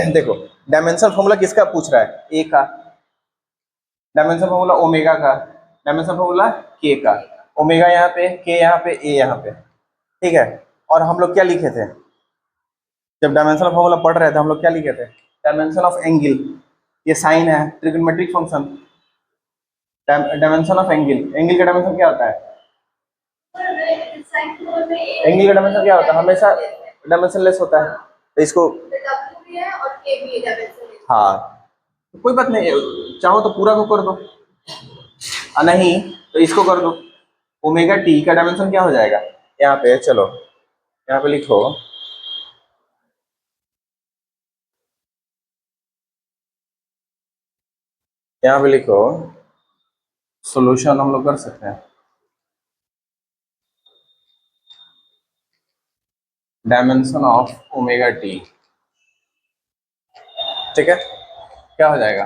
देखो, dimension formula किसका पूछ रहा है? ए का। डायमेंशन फॉर्मूला ओमेगा का। डायमेंशन फॉर्मूला के का। ओमेगा यहाँ पे, के यहाँ पे, ए यहाँ पे। ठीक है। और हम लोग क्या लिखे थे जब डायमेंशन फॉर्मूला पढ़ रहे थे? हम लोग क्या लिखे थे? Dimension of angle. ये साइन है, trigonometric function. Dimension of angle, angle का डायमेंशन क्या होता है? एंगल का डायमेंशन क्या होता है? हमेशा डायमेंशन लेस होता है। तो इसको, हाँ, तो कोई बात नहीं, चाहो तो पूरा को कर दो, और नहीं तो इसको कर दो। ओमेगा टी का डायमेंशन क्या हो जाएगा? यहाँ पे चलो, यहाँ पे लिखो, यहाँ पे लिखो, सॉल्यूशन हम लोग कर सकते हैं। डायमेंशन ऑफ ओमेगा टी, ठीक है, क्या हो जाएगा?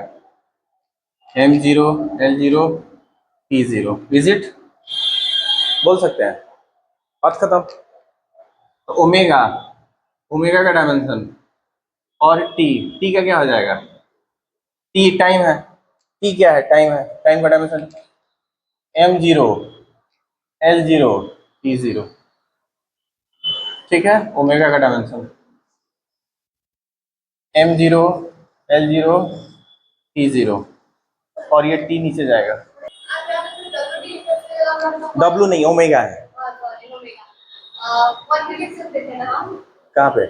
m0 l0 t0, is it? बोल सकते हैं, बात खत्म। तो ओमेगा, ओमेगा का डायमेंशन, और टी, टी का क्या हो जाएगा? टी टाइम है, टी क्या है? टाइम है, टाइम का डायमेंशन m0 l0 t0, ठीक है। ओमेगा का डायमेंशन m0 l0 t0, और ये टी नीचे जाएगा। डब्लू नहीं, ओमेगा है। कहाँ पे?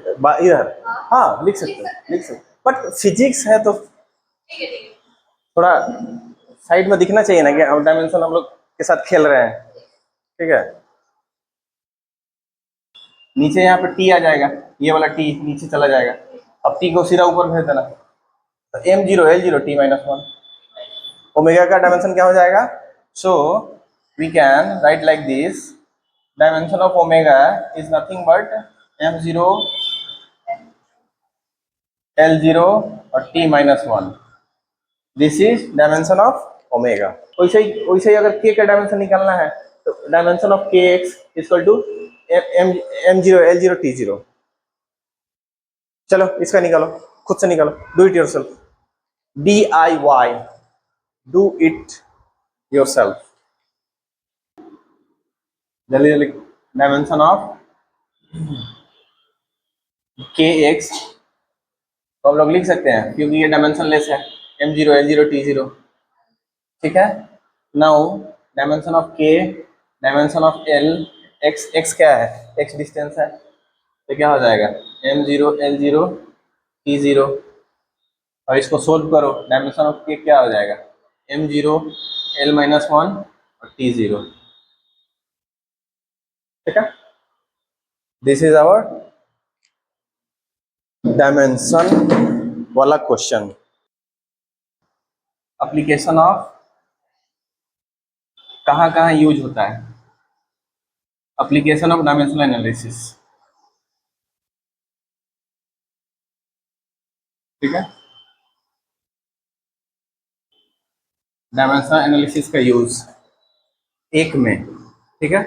इधर। हाँ, लिख सकते हो, लिख सकते, बट फिजिक्स है तो थोड़ा साइड में दिखना चाहिए ना कि हम डायमेंशन हम लोग के साथ खेल रहे हैं, ठीक है। नीचे यहाँ पे टी आ जाएगा, ये वाला टी नीचे चला जाएगा। अब टी को सीधा ऊपर भेज देना, तो m0 l0 t-1। ओमेगा का डायमेंशन क्या हो जाएगा? So we can write like this, dimension of omega is nothing but m0 l0 और t-1। This is dimension of omega. वैसे ही अगर k का डायमेंशन निकालना है तो dimension of kx equal to m0 l0 t0। चलो इसका निकालो, खुद से निकालो, do it yourself, DIY, do it yourself. जल्दी जल्दी, डायमेंशन ऑफ kx, तो हम लोग लिख सकते हैं क्योंकि ये डायमेंशन लेस है, m0 l0 t0, ठीक है। Now dimension of k, dimension of l, x क्या है? x डिस्टेंस है, तो क्या हो जाएगा? m0 l0 t0, और इसको सोल्व करो, डायमेंशन ऑफ k क्या हो जाएगा? m0 l-1 और t0, ठीक है। दिस इज आवर डायमेंशन वाला क्वेश्चन। एप्लीकेशन ऑफ कहाँ कहाँ यूज होता है? एप्लीकेशन ऑफ डायमेंशनल एनालिसिस, ठीक है। डायमेंशनल एनालिसिस का यूज एक में, ठीक है,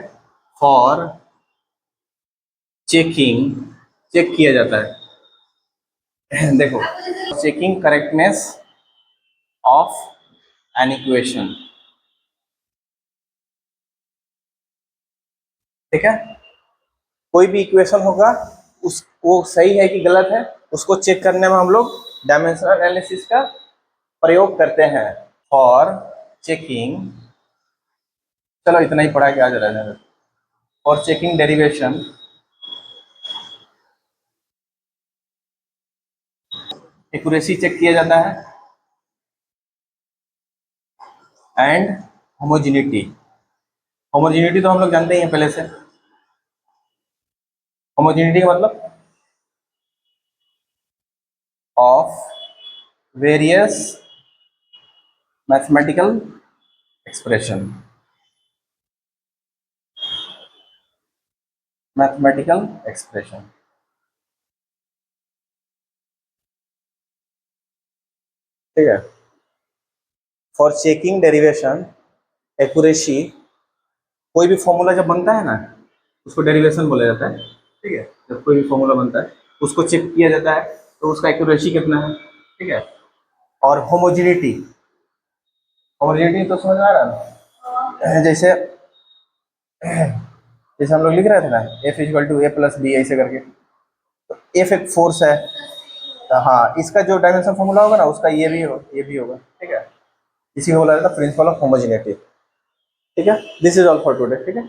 फॉर चेकिंग, चेक किया जाता है देखो, checking correctness of an equation, ठीक है। कोई भी इक्वेशन होगा, उस वो सही है कि गलत है, उसको चेक करने में हम लोग डायमेंशनल एनालिसिस का प्रयोग करते हैं। फॉर चेकिंग, चलो इतना ही पढ़ा के आज रह जाए। For checking derivation, accuracy check किया जाता है, एंड होमोजेनिटी। होमोजेनिटी तो हम लोग जानते ही हैं पहले से। होमोजेनिटी का मतलब of various mathematical expression, mathematical expression, ठीक है। फॉर चेकिंग डेरिवेशन एक्यूरेसी, कोई भी फॉर्मूला जब बनता है ना, उसको डेरिवेशन बोला जाता है, ठीक है। जब कोई भी फॉर्मूला बनता है उसको चेक किया जाता है, तो उसका एक्यूरेसी कितना है, ठीक है। और होमोजेनिटी, होमोजेनिटी तो समझ में आ रहा है ना, जैसे जैसे हम लोग लिख रहे थे ना, F equal to A plus B ऐसे करके, तो एफ एक फोर्स है, तो हाँ इसका जो डायमेंशन फॉर्मूला होगा ना उसका ये भी होगा, ठीक है। इसी को बोला जाता है प्रिंसिपल ऑफ होमोजेनिटी, ठीक है। This is all for today, ठीक है।